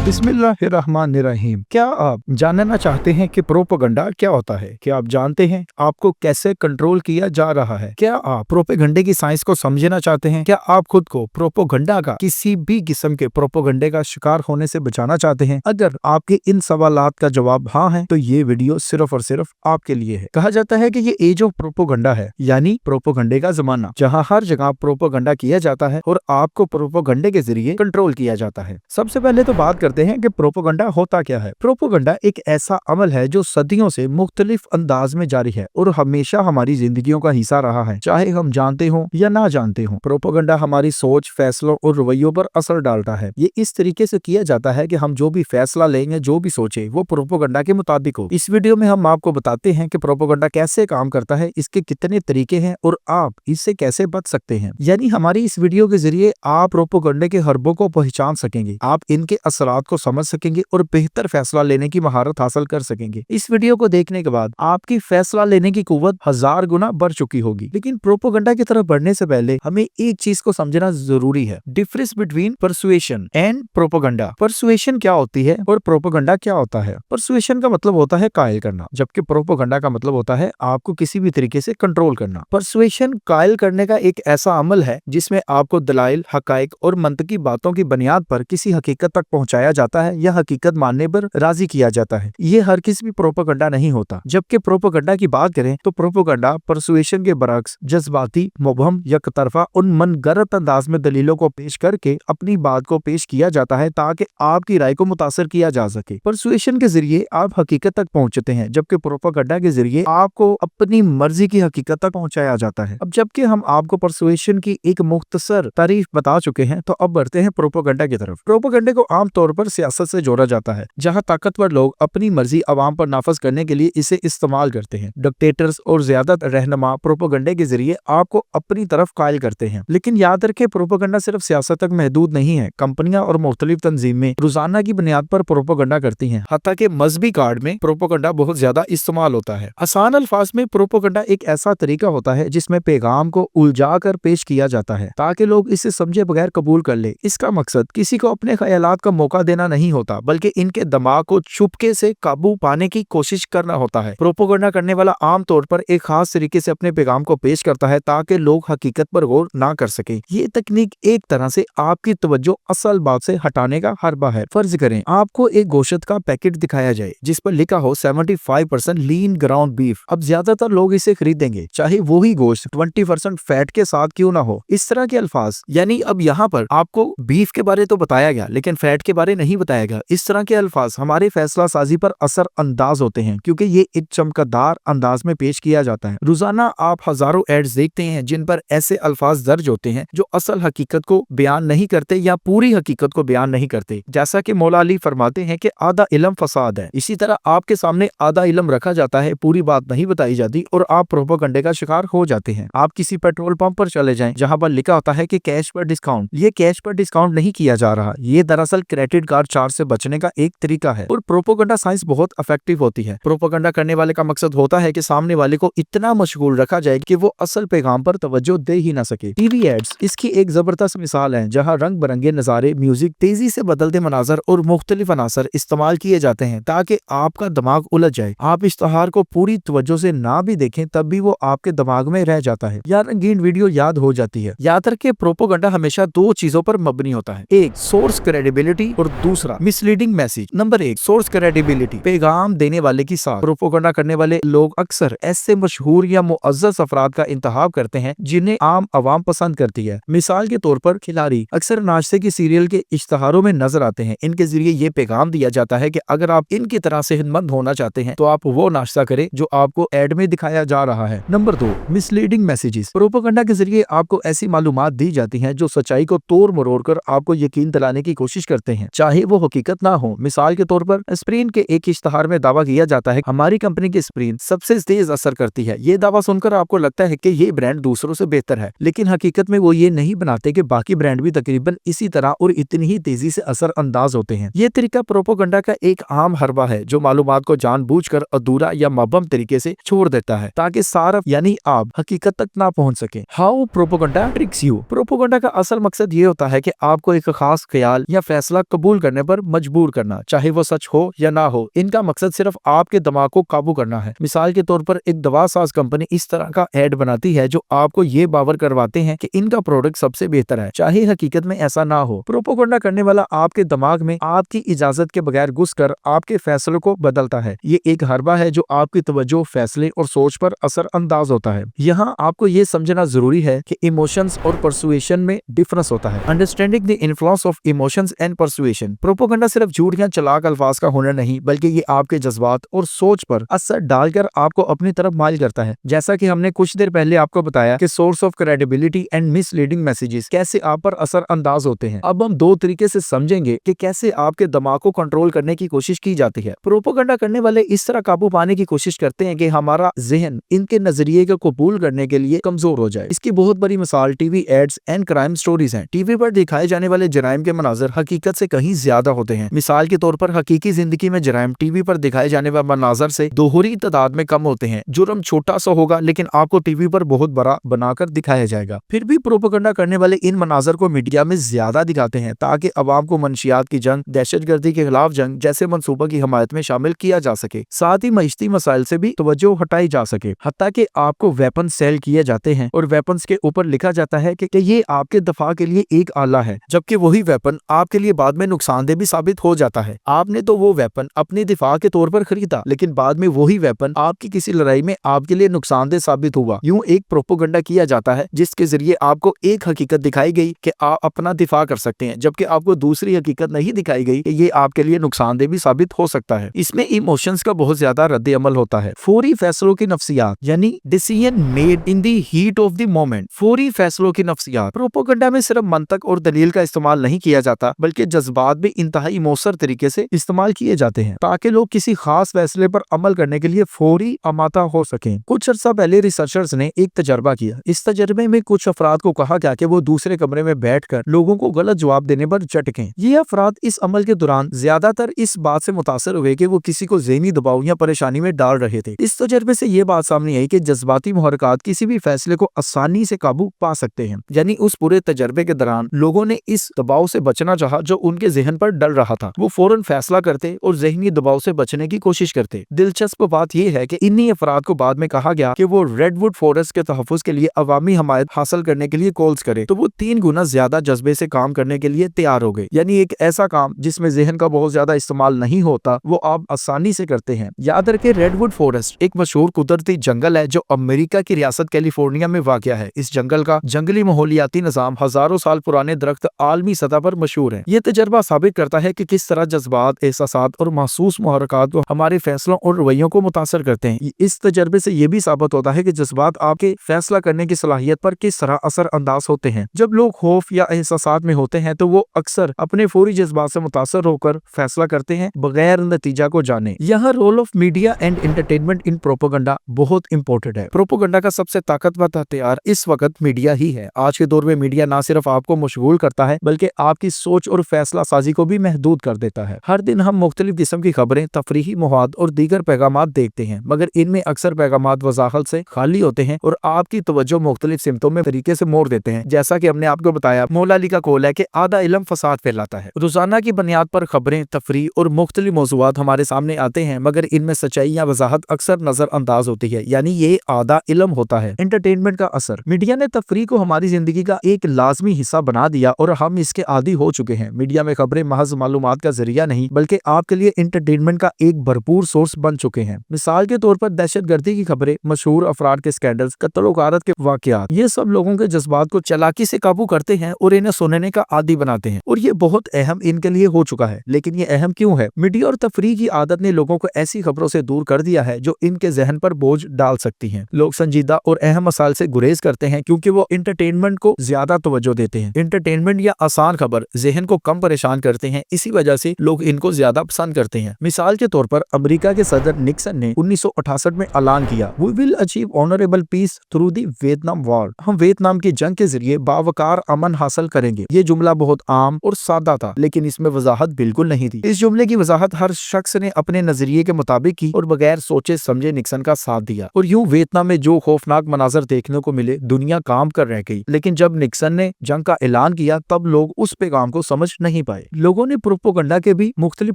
बिस्मिल्लाहिर्रहमानिर्रहीम। क्या आप जानना चाहते हैं कि प्रोपेगेंडा क्या होता है? क्या आप जानते हैं आपको कैसे कंट्रोल किया जा रहा है? क्या आप प्रोपेगेंडे की साइंस को समझना चाहते हैं? क्या आप खुद को प्रोपेगेंडा का किसी भी किस्म के प्रोपेगेंडे का शिकार होने से बचाना चाहते हैं? अगर आपके इन सवालात का जवाब हाँ है तो ये वीडियो सिर्फ और सिर्फ आपके लिए है। कहा जाता है कि ये एज ऑफ प्रोपेगेंडा है, यानी प्रोपेगेंडे का जमाना, जहाँ हर जगह प्रोपेगेंडा किया जाता है और आपको प्रोपेगेंडे के जरिए कंट्रोल किया जाता है। सबसे पहले तो बात करते हैं कि प्रोपेगेंडा होता क्या है। प्रोपेगेंडा एक ऐसा अमल है जो सदियों से मुख्तलिफ अंदाज में जारी है और हमेशा हमारी जिंदगियों का हिस्सा रहा है, चाहे हम जानते हो या ना जानते हो। प्रोपेगेंडा हमारी सोच, फैसलों और रवैयों पर असर डालता है। ये इस तरीके से किया जाता है कि हम जो भी फैसला लेंगे, जो भी सोचे, वो प्रोपेगेंडा के मुताबिक हो। इस वीडियो में हम आपको बताते हैं कि प्रोपेगेंडा कैसे काम करता है, इसके कितने तरीके हैं और आप इससे कैसे बच सकते हैं। यानी हमारी इस वीडियो के जरिए आप प्रोपेगेंडे के हरबों को पहचान सकेंगे, आप इनके असरात को समझ सकेंगे और बेहतर फैसला लेने की महारत हासिल कर सकेंगे। इस वीडियो को देखने के बाद आपकी फैसला लेने की कुव्वत 1000 गुना बढ़ चुकी होगी। लेकिन प्रोपेगेंडा की तरफ बढ़ने से पहले हमें एक चीज को समझना जरूरी है, difference between persuasion and propaganda. Persuasion क्या होती है और प्रोपेगेंडा क्या होता है? परसुएशन का मतलब होता है कायल करना, जबकि प्रोपेगेंडा का मतलब होता है आपको किसी भी तरीके से कंट्रोल करना। परसुएशन कायल करने का एक ऐसा अमल है जिसमें आपको दलाइल, हकाइक और मंतकी बातों की बुनियाद पर किसी हकीकत तक पहुंचाया जाता है या हकीकत मानने पर राजी किया जाता है। ये हर किसी भी प्रोपेगेंडा नहीं होता। जबकि प्रोपेगेंडा की बात करें तो प्रोपेगेंडा परसुएशन के बरक्स जज्बाती, मुबहम या तरफा और मनगढ़ंत अंदाज में दलीलों को पेश करके अपनी बात को पेश किया जाता है ताकि आपकी राय को मुतासर किया जा सके। परसुएशन के जरिए आप हकीकत तक पहुंचते हैं, जबकि प्रोपेगेंडा के जरिए आपको अपनी मर्जी की हकीकत तक पहुंचाया जाता है। अब जबकि हम आपको परसुएशन की एक मुख्तसर तारीफ बता चुके हैं, तो अब बढ़ते हैं प्रोपेगेंडा की तरफ। प्रोपेगेंडे को आम तौर पर सियासत से जोड़ा जाता है, जहां ताकतवर लोग अपनी मर्जी अवाम पर नाफज करने के लिए इसे इस्तेमाल करते हैं। डिक्टेटर्स और ज्यादातर रहनुमा प्रोपेगेंडे के जरिए आपको अपनी तरफ कायल करते हैं। लेकिन याद रखें, प्रोपेगेंडा सिर्फ सियासत तक महदूद नहीं है। कंपनियां और मुख्तलिफ तंजीमें रोजाना की बुनियाद पर प्रोपेगेंडा करती हैं। हत्ता के मजहबी कार्ड में प्रोपेगेंडा बहुत ज्यादा इस्तेमाल होता है। आसान अल्फाज में प्रोपेगेंडा एक ऐसा तरीका होता है जिसमें पैगाम को उलझा कर पेश किया जाता है ताकि लोग इसे समझे बगैर कबूल कर ले। इसका मकसद किसी को अपने ख्यालात का मौका देना नहीं होता, बल्कि इनके दिमाग को चुपके से काबू पाने की कोशिश करना होता है। प्रोपेगेंडा करने वाला आम तौर पर एक खास तरीके से अपने पैगाम को पेश करता है ताकि लोग हकीकत पर गौर ना कर सके। ये तकनीक एक तरह से आपकी तवज्जो असल बात से हटाने का हरबा है। फर्ज करें आपको एक गोश्त का पैकेट दिखाया जाए जिस पर लिखा हो 75% लीन ग्राउंड बीफ। अब ज्यादातर लोग इसे खरीदेंगे, चाहे वो ही गोश्त 20% फैट के साथ क्यों ना हो। इस तरह के अल्फाज, यानी अब यहाँ पर आपको बीफ के बारे तो बताया गया लेकिन फैट के बारे नहीं बताया गया। इस तरह के अल्फाज हमारे फैसला साजी पर असर अंदाज होते हैं क्योंकि ये एक चमकदार अंदाज में पेश किया जाता है। रोजाना आप हजारों एड्स देखते हैं जिन पर ऐसे अल्फाज दर्ज होते हैं जो असल हकीकत को बयान नहीं करते या पूरी हकीकत को बयान नहीं करते। जैसा कि मौला अली फरमाते हैं कि आधा इल्म फसाद है। इसी तरह आपके सामने आधा इल्म रखा जाता है, पूरी बात नहीं बताई जाती और आप प्रोपेगेंडे का शिकार हो जाते हैं। आप किसी पेट्रोल पंप पर चले जाएं जहां पर लिखा होता है कि कैश पर डिस्काउंट। ये कैश पर डिस्काउंट नहीं किया जा रहा, ये दरअसल क्रेडिट कार्ड चार्ज से बचने का एक तरीका है। और प्रोपेगेंडा साइंस बहुत इफेक्टिव होती है। प्रोपेगेंडा करने वाले का मकसद होता है कि सामने वाले को इतना मशगूल रखा जाए कि वो असल पैगाम पर तवज्जो दे ही ना सके। टीवी एड्स इसकी एक जबरदस्त मिसाल है, जहां रंग बिरंगे नजारे, म्यूजिक, तेजी से बदलते मनाजर और मुख्तलिफ अनासर इस्तेमाल किए जाते हैं ताकि आपका दिमाग उलझ जाए। आप इश्तहार को पूरी तवज्जो से ना भी देखें तब भी वो आपके दिमाग में रह जाता है या रंगीन वीडियो याद हो जाती है। याद रखें, प्रोपेगेंडा हमेशा दो चीजों पर मबनी होता है, एक सोर्स क्रेडिबिलिटी और दूसरा misleading message. Number 1, source credibility, पैगाम देने वाले की साख। प्रोपेगेंडा करने वाले लोग अक्सर ऐसे मशहूर या मुअज़्ज़ज़ अफराद का इंतखाब करते हैं जिन्हें आम आवाम पसंद करती है। मिसाल के तौर पर खिलाड़ी अक्सर नाश्ते की सीरियल के इश्तहारों में नजर आते हैं। इनके जरिए ये पैगाम दिया जाता है कि अगर आप इनकी तरह सेहतमंद होना चाहते हैं तो आप वो नाश्ता करें जो आपको एड में दिखाया जा रहा है। Number 2, misleading messages. प्रोपेगेंडा के जरिए आपको ऐसी मालूमात दी जाती हैं जो सच्चाई को तोड़ मरोड़ कर आपको यकीन दिलाने की कोशिश करते हैं, चाहे वो हकीकत ना हो। मिसाल के तौर पर स्प्रीन के एक इश्तहार में दावा किया जाता है हमारी कंपनी की स्प्रीन सबसे तेज असर करती है। ये दावा सुनकर आपको लगता है कि ये ब्रांड दूसरों से बेहतर है, लेकिन हकीकत में वो ये नहीं बनाते कि बाकी ब्रांड भी तकरीबन इसी तरह और इतनी ही तेजी से असर अंदाज होते हैं। ये तरीका प्रोपेगेंडा का एक आम हरबा है जो मालूमात को जानबूझकर अधूरा या मबहम तरीके से छोड़ देता है ताकि सारफ यानी आप हकीकत तक ना पहुंच सके। How propaganda tricks you. Propaganda का असल मकसद ये होता है कि आपको एक खास ख्याल या फैसला कबूल कबूल करने पर मजबूर करना, चाहे वो सच हो या ना हो। इनका मकसद सिर्फ आपके दिमाग को काबू करना है। मिसाल के तौर पर एक दवा साज कंपनी इस तरह का ऐड बनाती है जो आपको ये बावर करवाते हैं कि इनका प्रोडक्ट सबसे बेहतर है, चाहे हकीकत में ऐसा ना हो। प्रोपोगंडा करने वाला आपके दिमाग में आपकी इजाजत के बगैर घुसकर आपके फैसलों को बदलता है। ये एक हरबा है जो आपकी तवज्जो, फैसले और सोच पर असर अंदाज होता है। यहाँ आपको ये समझना जरूरी है कि इमोशंस और परसुएशन में डिफरेंस होता है। Understanding the influence of emotions and persuasion. Propaganda सिर्फ झूठ या चालाक अल्फाज का हुनर नहीं, बल्कि ये आपके जज्बात और सोच पर असर डालकर आपको अपनी तरफ माइल करता है। जैसा कि हमने कुछ देर पहले आपको बताया कि source of credibility and misleading messages कैसे आप पर असर अंदाज होते हैं। अब हम दो तरीके से समझेंगे कि कैसे आपके दिमाग को कंट्रोल करने की कोशिश की जाती है। प्रोपोगंडा करने वाले इस तरह काबू पाने की कोशिश करते हैं कि हमारा जहन इनके नजरिए को कबूल करने के लिए कमजोर हो जाए। इसकी बहुत बड़ी मिसाल TV ads and crime stories हैं। टीवी पर दिखाए जाने वाले जराइम के मनाजर हकीकत से कहीं ज्यादा होते हैं। मिसाल के तौर पर हकीकी जिंदगी में जराइम टीवी पर दिखाए जाने वाले मनाजर से दोहरी तादाद में कम होते हैं। जुर्म छोटा सा होगा लेकिन आपको टीवी पर बहुत बड़ा बनाकर दिखाया जाएगा। फिर भी प्रोपोगंडा करने वाले इन मनाजर को मीडिया में ज्यादा दिखाते हैं ताकि अवाम को मंशियात की जंग, दहशतगर्दी के खिलाफ जंग जैसे मंसूबों की हमायत में शामिल किया जा सके। साथ ही मईशती मसाइल से भी तवज्जो हटाई जा सके। हत्ता कि आपको वेपन सेल किए जाते हैं और वेपन्स के ऊपर लिखा जाता है कि ये आपके दफा के लिए एक आला है, जबकि वही वेपन आपके लिए बाद में नुकसानदेह भी साबित हो जाता है। आपने तो वो वेपन अपने दिफा के तौर पर खरीदा, लेकिन बाद में वही वेपन आपकी किसी लड़ाई में आपके लिए नुकसानदेह साबित हुआ। यूं एक प्रोपोगंडा किया जाता है जिसके जरिए आपको एक हकीकत दिखाई गई कि आप अपना दिफा कर सकते हैं, जबकि आपको दूसरी हकीकत नहीं दिखाई गई कि ये आपके लिए नुकसानदेह भी साबित हो सकता है। इसमें इमोशंस का बहुत ज्यादा रद्द अमल होता है। फौरी फैसलों की नफ्सियात यानी decision made in the heat of the moment. फौरी फैसलों की नफ्सियात। प्रोपोगंडा में सिर्फ मंतक और दलील का इस्तेमाल नहीं किया जाता, बल्कि जज्बात भी इंतहाई मौसर तरीके से इस्तेमाल किए जाते हैं ताकि लोग किसी खास फैसले पर अमल करने के लिए फौरी आमादा हो सकें। कुछ अर्सा पहले रिसर्चर्स ने एक तजर्बा किया। इस तजर्बे में कुछ अफराद को कहा गया कि वो दूसरे कमरे में बैठकर लोगों को गलत जवाब देने पर झटकें। ये अफराद इस अमल के दौरान ज्यादातर इस बात से मुतासर हुए कि वो किसी को ज़हनी दबाव या परेशानी में डाल रहे थे। इस तजर्बे से ये बात सामने आई कि जज्बाती मुहरकात किसी भी फैसले को आसानी से काबू पा सकते हैं। यानी उस पूरे तजर्बे के दौरान लोगों ने इस दबाव से बचना चाहा जो उनके जहन पर डल रहा था। वो फौरन फैसला करते और ज़हनी दबाव से बचने की कोशिश करते। दिलचस्प बात यह है कि इन्हीं अफराद को बाद में कहा गया कि वो रेडवुड फॉरेस्ट के तहफ़्फ़ुज़ के लिए अवामी हमायत हासिल करने के लिए कॉल्स करे, तो वो 3 गुना ज्यादा जज्बे से काम करने के लिए तैयार हो गए। यानी एक ऐसा काम जिसमें जहन का बहुत ज्यादा इस्तेमाल नहीं होता, वो आप आसानी से करते हैं। याद रखें, रेडवुड फॉरेस्ट एक मशहूर कुदरती जंगल है जो अमेरिका की रियासत कैलिफोर्निया में वाक़या है। इस जंगल का जंगली माहौलियाती निज़ाम हजारों साल पुराने दरख्त आलमी सतह पर मशहूर है। ये तजर्बा साबित करता है कि किस तरह जज्बात, एहसासात और महसूस मुहरकात को हमारे फैसलों और रवैयों को मुतासर करते हैं। इस तजर्बे से यह भी साबित होता है कि जज्बात आपके फैसला करने की सलाहियत पर किस तरह असर अंदाज होते हैं। जब लोग खौफ या एहसासात में होते हैं तो वो अक्सर अपने फौरी जज्बात से मुतासर होकर फैसला करते हैं बगैर नतीजा को जाने। यहाँ role of media and entertainment in propaganda बहुत इंपॉर्टेंट है। प्रोपोगंडा का सबसे ताकतवर हथियार इस वक्त मीडिया ही है। आज के दौर में मीडिया न सिर्फ आपको मशगूल करता है बल्कि आपकी सोच और फैसला साजी को भी महदूद कर देता है। हर दिन हम मुख्तलिफ किस्म की खबरें, तफरीही मवाद और दीगर पैगामात देखते हैं, मगर इनमें अक्सर पैगामात वजाहत से खाली होते हैं और आपकी तवज्जो मुख्तलिफ सिमतों में तरीके से मोड़ देते हैं। जैसा कि हमने आपको बताया, मौला अली का कौल है कि आधा इल्म फसाद फैलाता है। रोजाना की बुनियाद पर खबरें, तफरीह और मुख्तलिफ मौज़ूआत हमारे सामने आते हैं, मगर इनमें सच्चाई या वजाहत अक्सर नजर अंदाज होती है। यानी ये आधा इल्म होता है। एंटरटेनमेंट का असर। मीडिया ने तफरीह को हमारी जिंदगी का एक लाजमी हिस्सा बना दिया और हम इसके आदी हो चुके हैं। मीडिया में खबरें महज मालूमात का जरिया नहीं बल्कि आपके लिए एंटरटेनमेंट का एक भरपूर सोर्स बन चुके हैं। मिसाल के तौर पर दहशतगर्दी की खबरें, मशहूर अफराद के स्कैंडल्स, कत्ल और गारत के वाकयात, ये सब लोगों के जज्बात को चालाकी से काबू करते हैं और इन्हें सुनने का आदी बनाते हैं। और ये बहुत अहम इनके लिए हो चुका है। लेकिन ये अहम क्यों है? मीडिया और तफरीह की आदत ने लोगों को ऐसी खबरों से दूर कर दिया है जो इनके जहन पर बोझ डाल सकती हैं। लोग संजीदा और अहम मसाइल से गुरेज करते हैं क्योंकि वो एंटरटेनमेंट को ज्यादा तवज्जो देते हैं। एंटरटेनमेंट या आसान खबर जहन को कम परेशान करते हैं, इसी वजह से लोग इनको ज्यादा पसंद करते हैं। मिसाल के तौर पर अमेरिका के सदर निक्सन ने 1968 में ऐलान किया, we will achieve honourable peace through the Vietnam war. हम वियतनाम की जंग के जरिए बावकार अमन हासिल करेंगे। ये जुमला बहुत आम और सादा था, लेकिन इसमें वजाहत बिल्कुल नहीं थी। इस जुमले की वजाहत हर शख्स ने अपने नजरिए के मुताबिक की और बगैर सोचे समझे निक्सन का साथ दिया। और यूं वियतनाम में जो खौफनाक मनाजर देखने को मिले, दुनिया काम कर रह गई। लेकिन जब निक्सन ने जंग का ऐलान किया तब लोग उस पैगाम को समझ नहीं पाए। है। लोगों ने प्रोपोगंडा के भी मुख्तलिफ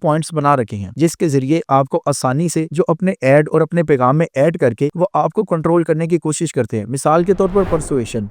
पॉइंट्स बना रखे हैं, जिसके जरिए आपको आसानी से जो अपने ऐड और अपने पैगाम में ऐड करके वो आपको कंट्रोल करने की कोशिश करते हैं। मिसाल के तौर पर परसुएशन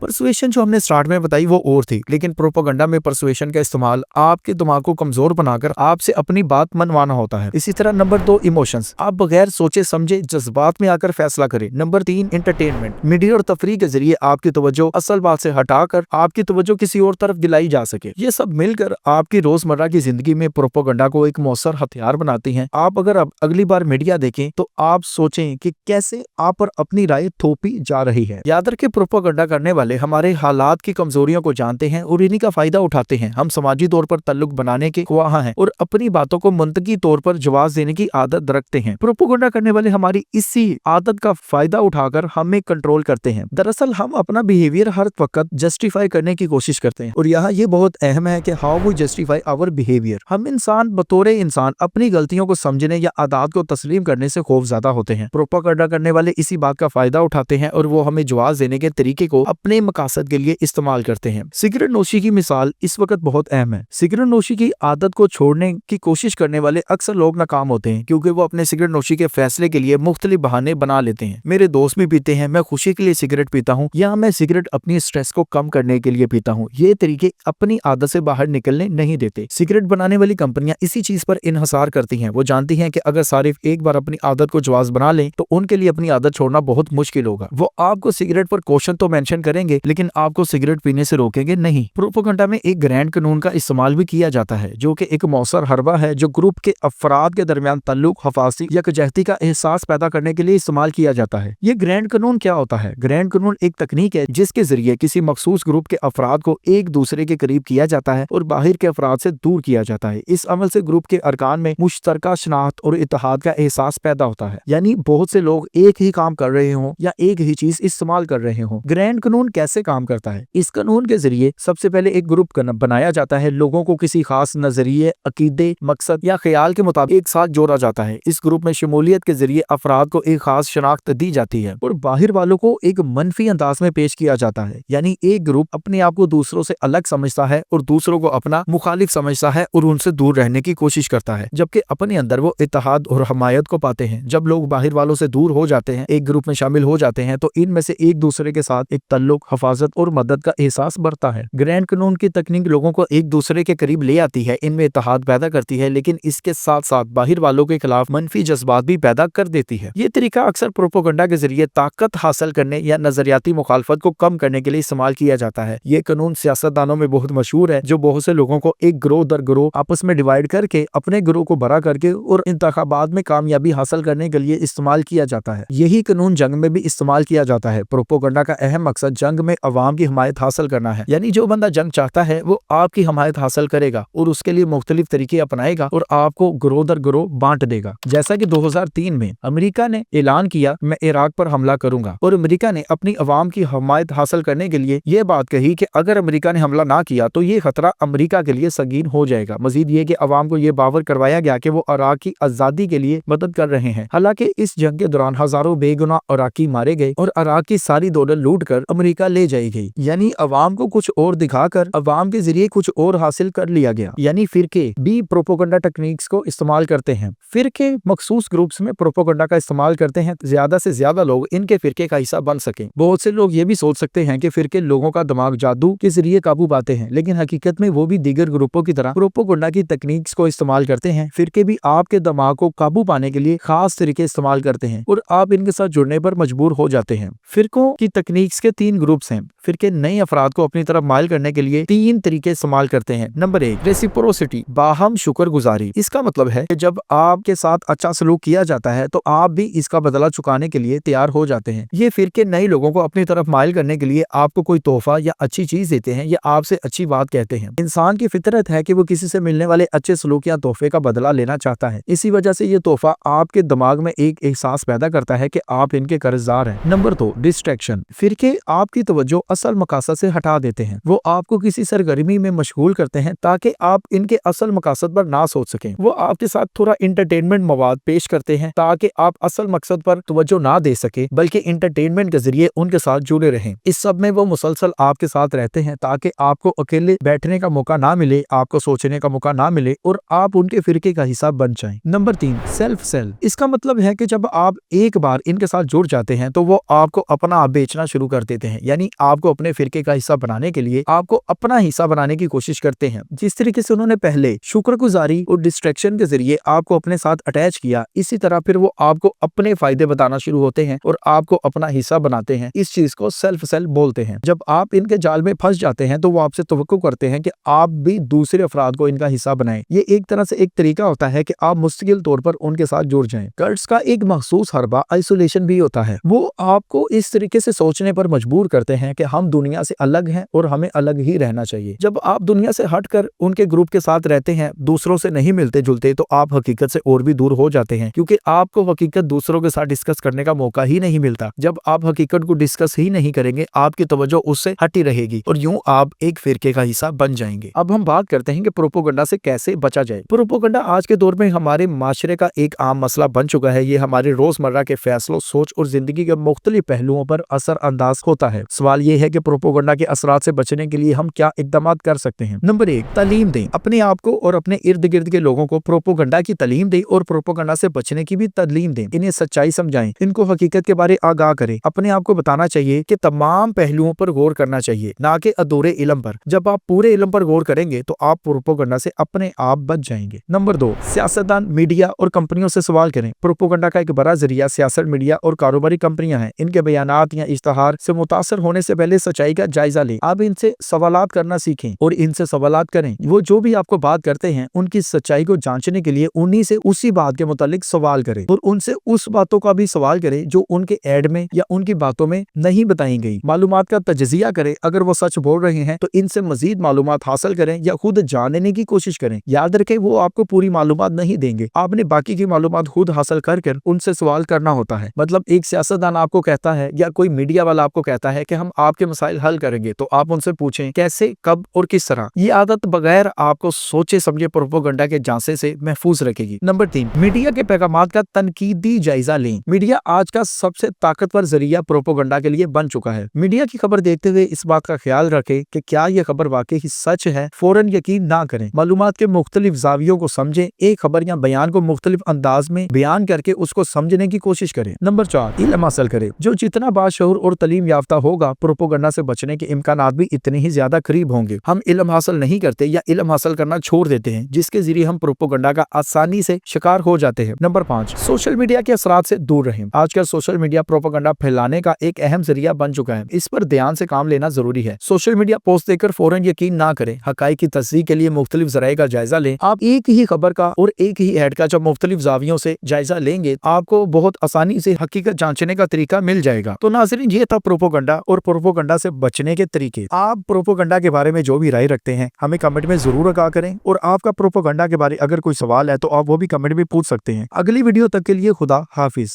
जो हमने स्टार्ट में बताई वो और थी, लेकिन प्रोपोगंडा में परसुएशन का इस्तेमाल आपके दिमाग को कमजोर बनाकर आपसे अपनी बात मनवाना होता है। इसी तरह नंबर 2 इमोशंस, आप बगैर सोचे समझे जज्बात में आकर फैसला करें। नंबर 3 एंटरटेनमेंट, मीडिया और तफरीह के जरिए आपकी तवज्जो असल बात से हटाकर आपकी तवज्जो किसी और तरफ दिलाई जा सके। ये सब मिलकर आपकी रोजमर्रा की जिंदगी में प्रोपोगंडा को एक मौसर हथियार बनाती हैं। आप अगर अब अगली बार मीडिया देखें तो आप सोचें कि कैसे आप पर अपनी राय थोपी जा रही है। याद रखें, प्रोपोगंडा करने वाले हमारे हालात की कमजोरियों को जानते हैं और इन्हीं का फायदा उठाते हैं। हम समाजी तौर पर ताल्लुक बनाने के ख्वाह हैं और अपनी बातों को मंतकी तौर पर जवाब देने की आदत रखते हैं। प्रोपोगंडा करने वाले हमारी इसी आदत का फायदा उठाकर हमें कंट्रोल करते हैं। दरअसल हम अपना बिहेवियर हर वक्त जस्टिफाई करने की कोशिश करते हैं और यहाँ ये बहुत अहम है कि how we justify our behaviour. हम इंसान बतौर इंसान अपनी गलतियों को समझने या आदत को तस्लीम करने से खौफजदा होते हैं। प्रोपोगंडा करने वाले इसी बात का फायदा उठाते हैं और वो हमें जवाब देने के तरीके को अपने मकसद के लिए इस्तेमाल करते हैं। सिगरेट नोशी की मिसाल इस वक्त बहुत अहम है। सिगरेट नोशी की आदत को छोड़ने की कोशिश करने वाले अक्सर लोग नाकाम होते हैं क्योंकि वो अपने सिगरेट नोशी के फैसले के लिए मुख्तलिफ बहाने बना लेते हैं। मेरे दोस्त भी पीते हैं, मैं खुशी के लिए सिगरेट पीता हूँ, या मैं सिगरेट अपनी स्ट्रेस को कम करने के लिए पीता हूँ। ये तरीके अपनी आदत से बाहर निकलने नहीं देते। सिगरेट बनाने वाली कंपनियां इसी चीज पर इन्हसार करती हैं। वो जानती हैं कि अगर सारिफ एक बार अपनी आदत को जवाब बना लें तो उनके लिए अपनी आदत छोड़ना बहुत मुश्किल होगा। वो आपको सिगरेट पर क्वेश्चन तो मेंशन करेंगे लेकिन आपको सिगरेट पीने से रोकेंगे नहीं। प्रोपोगंडा में एक ग्रैंड कानून का इस्तेमाल भी किया जाता है जो कि एक मौसर हरबा है जो ग्रुप के अफराद के दरमियान ताल्लुक, हफासी या यकजहती का एहसास पैदा करने के लिए इस्तेमाल किया जाता है। ये ग्रैंड कानून क्या होता है? ग्रैंड कानून एक तकनीक है जिसके जरिए किसी मखसूस ग्रुप के अफराद को एक दूसरे के करीब किया जाता है और बाहर के अफराद से दूर किया जाता है। इस अमल से ग्रुप के अरकान में मुश्तरका शनाख्त और इत्तेहाद का एहसास पैदा होता है, यानी बहुत से लोग एक ही काम कर रहे हों या एक ही चीज इस्तेमाल कर रहे हों। ग्रैंड कानून कैसे काम करता है? इस कानून के जरिए सबसे पहले एक ग्रुप बनाया जाता है। लोगों को किसी खास नजरिए, अकीदे, मकसद या ख्याल के मुताबिक एक साथ जोड़ा जाता है। इस ग्रुप में शमूलियत के जरिए अफराद को एक खास शनाख्त दी जाती है और बाहर वालों को एक मनफी अंदाज में पेश किया जाता है। यानी एक ग्रुप अपने आप को दूसरों से अलग समझता है और दूसरों को अपना मुखालिफ समझता है और उनसे दूर रहने की कोशिश करता है, जबकि अपने अंदर वो इत्तेहाद और हमायत को पाते हैं। जब लोग बाहर वालों से दूर हो जाते हैं, एक ग्रुप में शामिल हो जाते हैं, तो इनमें से एक दूसरे के साथ एक तल्लुक, हफाजत और मदद का एहसास बढ़ता है। ग्रैंड कानून की तकनीक लोगों को एक दूसरे के करीब ले आती है, इनमें इत्तेहाद पैदा करती है, लेकिन इसके साथ साथ बाहर वालों के खिलाफ मनफी जज्बात भी पैदा कर देती है। ये तरीका अक्सर प्रोपोगंडा के जरिए ताकत हासिल करने या नजरियाती मुखालफत को कम करने के लिए इस्तेमाल किया जाता है। ये कानून सियासतदानों में बहुत मशहूर है, जो बहुत से लोगों को एक ग्रोह दर ग्रोह आपस में डिवाइड करके अपने ग्रोह को बड़ा करके और इंतखाबात में कामयाबी हासिल करने के लिए इस्तेमाल किया जाता है। यही कानून जंग में भी इस्तेमाल किया जाता है। प्रोपोगंडा का अहम मकसद जंग में अवाम की हमायत हासिल करना है, यानी जो बंदा जंग चाहता है वो आपकी हमायत हासिल करेगा और उसके लिए मुख्तलिफ तरीके अपनाएगा और आपको ग्रोह दर ग्रोह बांट देगा। जैसा कि 2003 में अमेरिका ने ऐलान किया, मैं इराक पर हमला करूंगा, और अमेरिका ने अपनी अवाम की हमायत हासिल करने के लिए यह बात कही कि अगर अमेरिका ने हमला ना किया तो ये खतरा अमेरिका के लिए संगीन हो जाएगा। मजीद ये कि अवाम को यह बावर करवाया गया कि वो इराक की आजादी के लिए मदद कर रहे हैं। हालांकि इस जंग के दौरान हजारों बेगुनाह इराकी मारे गए और इराक की सारी दौलत लूट कर अमेरिका ले जाई गई। यानी अवाम को कुछ और दिखाकर अवाम के जरिए कुछ और हासिल कर लिया गया। यानी फिरके भी प्रोपोगंडा टेक्निक्स को इस्तेमाल करते हैं। फिरके मखसूस ग्रुप्स में प्रोपोगंडा का इस्तेमाल करते हैं, ज्यादा से ज्यादा लोग इनके फिरके का हिस्सा बन सकें। बहुत से लोग ये भी सोच सकते हैं कि फिरके लोगों का दिमाग जादू के जरिए काबू पाते हैं, लेकिन हकीकत में वो भी दीगर ग्रुपों की तरह प्रोपोगंडा की तकनीक्स को इस्तेमाल करते हैं। फिरके भी आपके दिमाग को काबू पाने के लिए खास तरीके इस्तेमाल करते हैं और आप इनके साथ जुड़ने पर मजबूर हो जाते हैं। फिरकों की तकनीक्स के 3 ग्रुप्स हैं। फिरके नए अफराद को अपनी तरफ माइल करने के लिए 3 तरीके इस्तेमाल करते हैं। नंबर 1, रेसिप्रोसिटी, बाहम शुक्रगुजारी। इसका मतलब है कि जब आपके साथ अच्छा सलूक किया जाता है तो आप भी इसका बदला चुकाने के लिए तैयार हो जाते हैं। ये फिरके नए लोगों को अपनी तरफ माइल करने के लिए आपको कोई तोहफा या अच्छी चीज देते हैं या आपसे अच्छी बात कहते हैं। इंसान की फितरत है कि वो किसी से मिलने वाले अच्छे सलूक या तोहफे का बदला लेना चाहता है। इसी वजह से ये तोहफा आपके दिमाग में एक एहसास पैदा करता है कि आप इनके कर्जदार हैं। Number 2, distraction. फिरके आपकी तवज्जो असल मकासद से हटा देते हैं। वो आपको किसी सरगर्मी में मशगूल करते हैं ताकि आप इनके असल मकासद पर ना सोच सकें। वो आपके साथ थोड़ा इंटरटेनमेंट मवाद पेश करते हैं ताकि आप असल मकसद पर तवज्जो ना दे सके बल्कि इंटरटेनमेंट के जरिए उनके साथ जुड़े रहें। इस सब में वो मुसलसल आपके साथ रहते हैं ताकि आपको अकेले बैठने का मौका ना मिले, आपको सोचने का मौका ना मिले और आप उनके फिरके का हिस्सा बन जाएं। Number 3, self sell. इसका मतलब है कि जब आप एक बार इनके साथ जुड़ जाते हैं तो वो आपको अपना आप बेचना शुरू कर देते हैं, यानी आपको अपने फिरके का हिस्सा बनाने के लिए आपको अपना हिस्सा बनाने की कोशिश करते हैं। जिस तरीके से उन्होंने पहले शुक्रगुजारी और डिस्ट्रैक्शन के जरिए आपको अपने साथ अटैच किया, इसी तरह फिर वो आपको अपने फायदे बताना शुरू होते हैं और आपको अपना हिस्सा बनाते हैं। इस चीज को सेल्फ सेल बोलते हैं। जब आप इनके जाल में फंस जाते हैं तो वो आपसे तवक्को करते हैं कि आप भी दूसरे अफराद को इनका हिस्सा बनाएं। ये एक तरह से एक तरीका होता है कि आप मुस्तकिल तौर पर उनके साथ जुड़ जाएं। कर्ट्स का एक मखसूस हरबा आइसोलेशन भी होता है। वो आपको इस तरीके से सोचने पर मजबूर करते हैं कि हम दुनिया से अलग हैं और हमें अलग ही रहना चाहिए। जब आप दुनिया से हटकर उनके ग्रुप के साथ रहते हैं, दूसरों से नहीं मिलते जुलते, तो आप हकीकत से और भी दूर हो जाते हैं, क्योंकि आपको हकीकत दूसरों के साथ डिस्कस करने का मौका ही नहीं मिलता। जब आप हकीकत को डिस्कस ही नहीं करेंगे, आपकी तवज्जो उससे हटी रहेगी और यूं आप एक फिरके का हिस्सा बन जाएंगे। अब हम बात करते हैं कि प्रोपोगंडा से कैसे बचा जाए। प्रोपोगंडा आज के दौर में हमारे माशरे का एक आम मसला बन चुका है। ये हमारे रोजमर्रा के फैसलों, सोच और जिंदगी के मुख्तलिफ पहलुओं पर असर अंदाज होता है। सवाल ये है कि प्रोपोगंडा के असरात से बचने के लिए हम क्या इकदाम कर सकते हैं। नंबर 1, तालीम दें। अपने आप को और अपने इर्द गिर्द के लोगों को प्रोपोगंडा की तालीम दें और प्रोपोगंडा से बचने की भी तालीम दें। इन्हें सच्चाई समझाएं, इनको हकीकत के बारे आगाह करें। अपने आप को बताना चाहिए कि तमाम पहलुओं पर गौर करना चाहिए, ना कि अधूरे इल्म पर। जब आप पूरे इल्म पर गौर करेंगे तो आप प्रोपोगंडा से अपने आप बच जाएंगे। नंबर 2, सियासतदान, मीडिया और कंपनियों से सवाल करें। प्रोपोगंडा का एक बड़ा जरिया सियासत, मीडिया और कारोबारी कंपनियां हैं। इनके बयानात या इश्तहार से मुतासर होने से पहले सच्चाई का जायजा लें। आप इनसे सवालात करना सीखें और इनसे सवालात करें। वो जो भी आपको बात करते हैं, उनकी सच्चाई को जांचने के लिए उन्हीं से उसी बात के मुतालिक सवाल करें और उनसे उस बातों का भी सवाल करें जो उनके एड में या उनकी बातों में नहीं बताई गई। मालूमात का तजजिया करें। अगर वो सच बोल रहे हैं तो इनसे मजीद मालूमात हासिल करें या खुद जानने की कोशिश करें। याद रखें, वो आपको पूरी मालूमात नहीं देंगे। आपने बाकी की मालूमात खुद हासिल कर उनसे सवाल करना होता है। मतलब एक सियासतदान आपको कहता है या कोई मीडिया वाला आपको कहता है कि हम आपके मसाइल हल करेंगे, तो आप उनसे पूछें कैसे, कब और किस तरह। ये आदत बगैर आपको सोचे समझे प्रोपोगंडा के झांसे से महफूज रखेगी। नंबर 3, मीडिया के पैगामात का तनकीदी जायजा लें। मीडिया आज का सबसे ताकतवर जरिया प्रोपोगंडा के लिए बन चुका है। मीडिया की खबर देखते हुए इस बात का ख्याल रखें कि क्या यह खबर वाकई ही सच है। फौरन यकीन ना करें। मालूमात के मुख्तलिफ जावियों को समझें। एक खबर या बयान को मुख्तलिफ अंदाज में बयान करके उसको समझने की कोशिश करें। नंबर 4, इल्म हासिल करें। जो जितना बाशऊर और तालीम याफ्ता होगा, प्रोपोगंडा से बचने के इम्कानात भी इतने ही ज्यादा करीब होंगे। हम इल्म हासिल नहीं करते या इल्म हासिल करना छोड़ देते हैं, जिसके जरिए हम प्रोपोगंडा का आसानी से शिकार हो जाते हैं। नंबर 5, सोशल मीडिया के असरात से दूर रहें। आजकल सोशल मीडिया प्रोपोगंडा फैलाने का एक अहम जरिया बन चुका है। इस पर ध्यान से काम लेना जरूरी है। सोशल मीडिया पोस्ट देखकर फौरन यकीन ना करें। हकाइक की तस्दीक के लिए मुख्तलिफ जराये का जायजा लें। आप एक ही खबर का और एक ही ऐड का जब मुख्तलिफ जावियों से जायजा लेंगे, आपको बहुत आसानी से हकीकत जांचने का तरीका मिल जाएगा। तो नाज़रीन, ये था प्रोपोगंडा और प्रोपोगंडा से बचने के तरीके। आप प्रोपोगंडा के बारे में जो भी राय रखते हैं, हमें कमेंट में जरूर आगाह करें और आपका प्रोपोगंडा के बारे अगर कोई सवाल है तो आप वो भी कमेंट में पूछ सकते हैं। अगली वीडियो तक के लिए खुदा हाफिज।